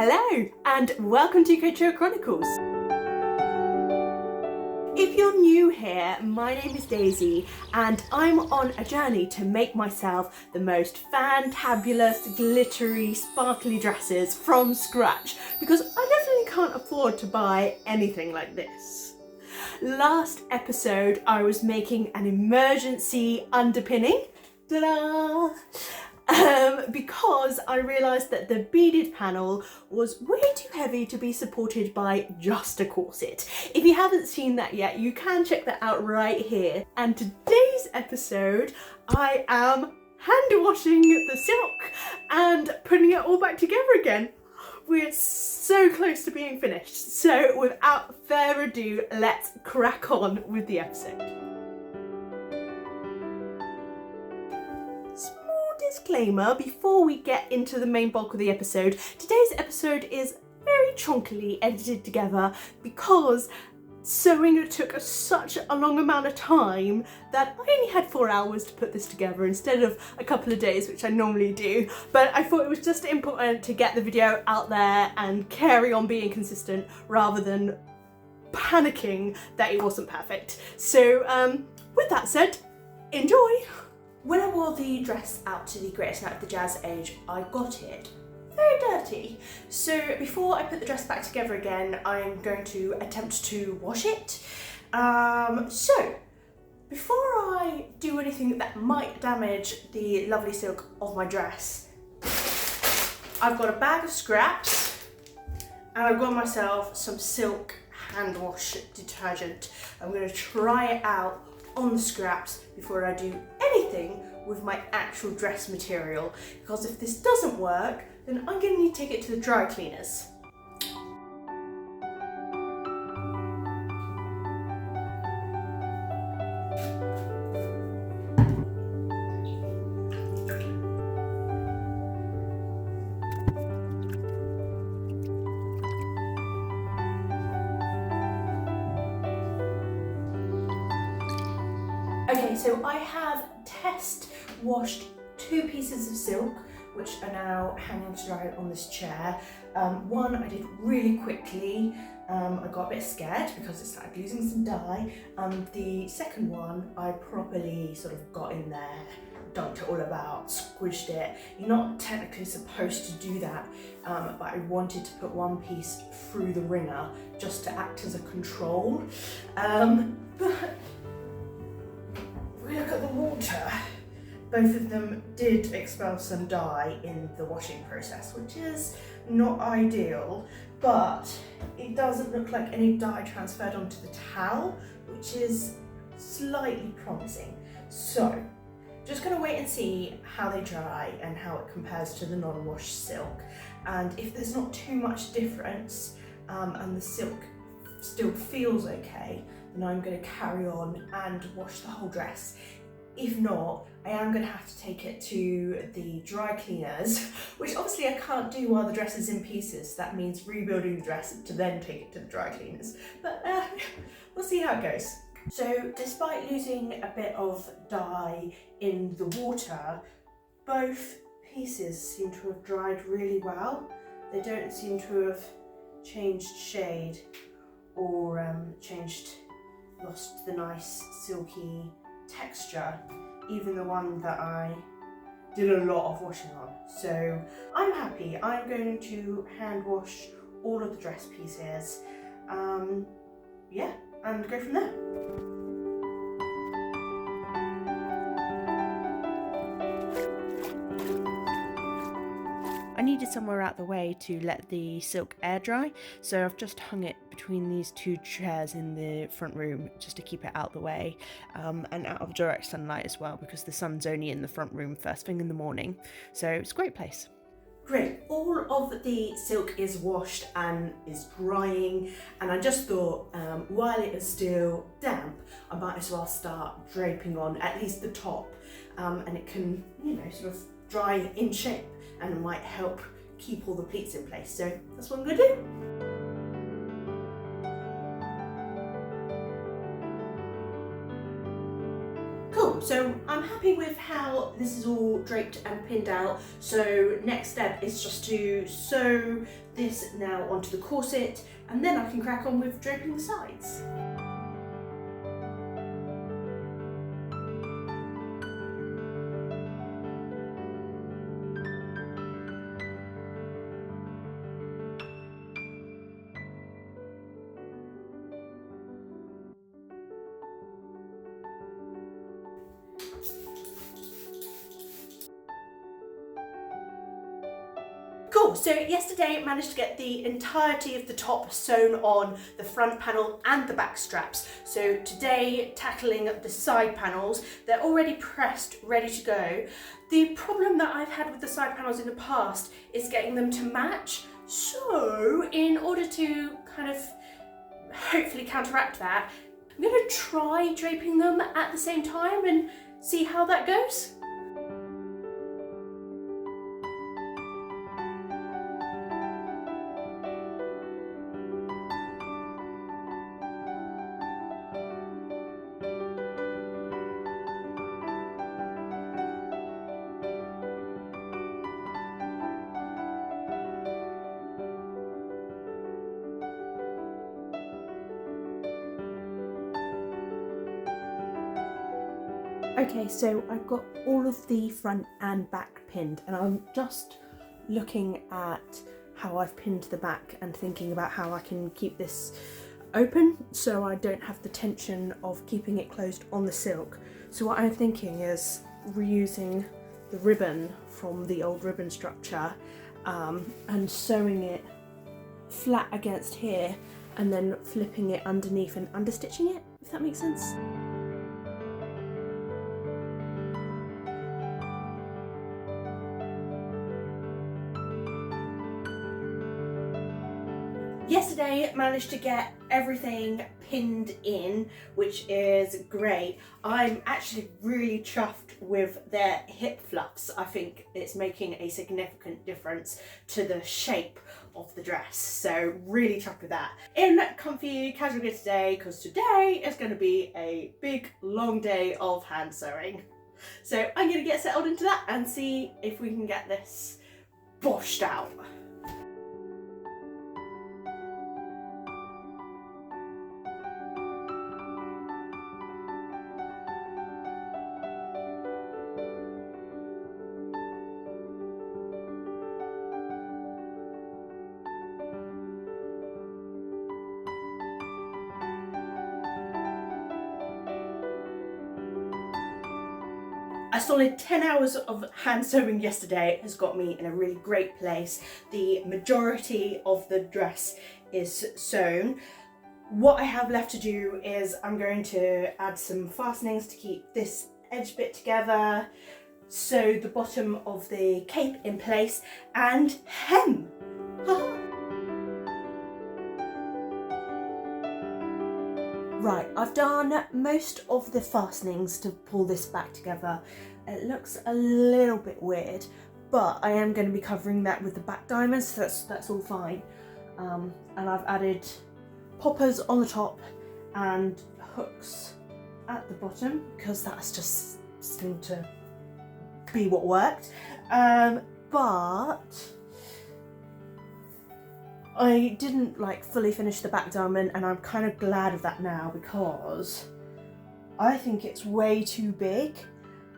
Hello and welcome to Couture Chronicles. If you're new here, my name is Daisy and I'm on a journey to make myself the most fantabulous, glittery, sparkly dresses from scratch because I definitely can't afford to buy anything like this. Last episode I was making an emergency underpinning, ta-da! Because I realised that the beaded panel was way too heavy to be supported by just a corset. If you haven't seen that yet, you can check that out right here. And today's episode, I am hand washing the silk and putting it all back together again. We're so close to being finished. So without further ado, let's crack on with the episode. Disclaimer before we get into the main bulk of the episode. Today's episode is very chunkily edited together because sewing took such a long amount of time that I only had 4 hours to put this together instead of a couple of days, which I normally do. But I thought it was just important to get the video out there and carry on being consistent rather than panicking that it wasn't perfect. So with that said, enjoy! When I wore the dress out to the greatest night of the jazz age, I got it very dirty. So before I put the dress back together again, I'm going to attempt to wash it. So before I do anything that might damage the lovely silk of my dress, I've got a bag of scraps and I've got myself some silk hand wash detergent. I'm going to try it out on the scraps before I do anything with my actual dress material, because if this doesn't work then I'm going to need to take it to the dry cleaners. Okay, so I have test washed 2 pieces of silk, which are now hanging to dry on this chair. One I did really quickly. I got a bit scared because it started losing some dye. The second one I properly sort of got in there, dunked it all about, squished it. You're not technically supposed to do that, but I wanted to put one piece through the wringer just to act as a control. But look at the water. Both of them did expel some dye in the washing process, which is not ideal, but it doesn't look like any dye transferred onto the towel, which is slightly promising. So, just gonna wait and see how they dry and how it compares to the non-washed silk. And if there's not too much difference and the silk still feels okay, then I'm going to carry on and wash the whole dress. If not, I am going to have to take it to the dry cleaners, which obviously I can't do while the dress is in pieces. That means rebuilding the dress to then take it to the dry cleaners. But we'll see how it goes. So despite losing a bit of dye in the water, both pieces seem to have dried really well. They don't seem to have changed shade or lost the nice silky texture, even the one that I did a lot of washing on. So I'm happy. I'm going to hand wash all of the dress pieces, yeah, and go from there. I needed somewhere out the way to let the silk air dry, so I've just hung it between these 2 chairs in the front room just to keep it out the way and out of direct sunlight as well, because the sun's only in the front room first thing in the morning, so it's a great place. Great, all of the silk is washed and is drying, and I just thought while it is still damp I might as well start draping on at least the top, and it can, you know, sort of dry in shape and it might help keep all the pleats in place. So that's what I'm going to do. Cool, Cool, so I'm happy with how this is all draped and pinned out. So next step is just to sew this now onto the corset, and then I can crack on with draping the sides. Cool, so yesterday I managed to get the entirety of the top sewn on the front panel and the back straps. So today, tackling the side panels, they're already pressed, ready to go. The problem that I've had with the side panels in the past is getting them to match. So in order to kind of hopefully counteract that, I'm going to try draping them at the same time and see how that goes. Okay, so I've got all of the front and back pinned, and I'm just looking at how I've pinned the back and thinking about how I can keep this open so I don't have the tension of keeping it closed on the silk. So what I'm thinking is reusing the ribbon from the old ribbon structure and sewing it flat against here and then flipping it underneath and understitching it, if that makes sense. Yesterday managed to get everything pinned in, which is great. I'm actually really chuffed with their hip fluffs. I think it's making a significant difference to the shape of the dress, so really chuffed with that. In comfy casual gear today, because today is going to be a big long day of hand sewing. So I'm going to get settled into that and see if we can get this boshed out. A solid 10 hours of hand sewing yesterday has got me in a really great place. The majority of the dress is sewn. What I have left to do is I'm going to add some fastenings to keep this edge bit together, sew the bottom of the cape in place, and hem. Right, I've done most of the fastenings to pull this back together. It looks a little bit weird, but I am going to be covering that with the back diamonds, so that's all fine. And I've added poppers on the top and hooks at the bottom, because that's just seemed to be what worked. But I didn't fully finish the back diamond, and I'm kind of glad of that now because I think it's way too big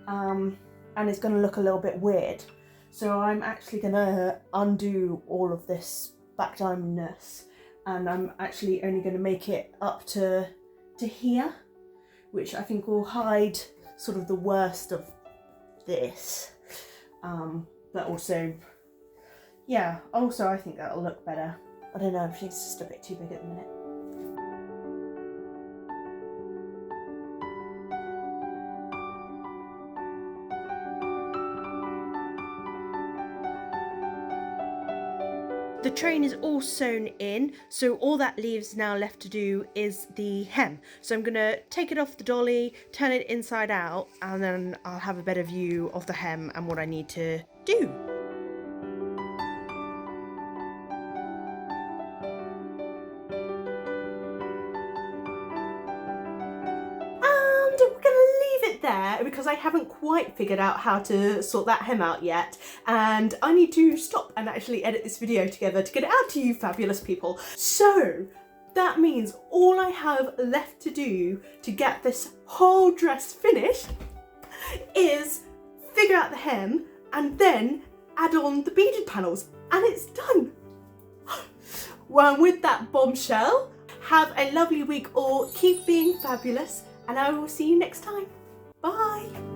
and it's going to look a little bit weird. So I'm actually going to undo all of this back diamondness, and I'm actually only going to make it up to here, which I think will hide sort of the worst of this. But also, yeah, also I think that'll look better. I don't know, I think it's just a bit too big at the minute. The train is all sewn in, so all that leaves now left to do is the hem. So I'm going to take it off the dolly, turn it inside out, and then I'll have a better view of the hem and what I need to do. there because I haven't quite figured out how to sort that hem out yet, and I need to stop and actually edit this video together to get it out to you fabulous people. So that means all I have left to do to get this whole dress finished is figure out the hem and then add on the beaded panels, and it's done. Well, with that bombshell, have a lovely week or keep being fabulous, and I will see you next time. Bye.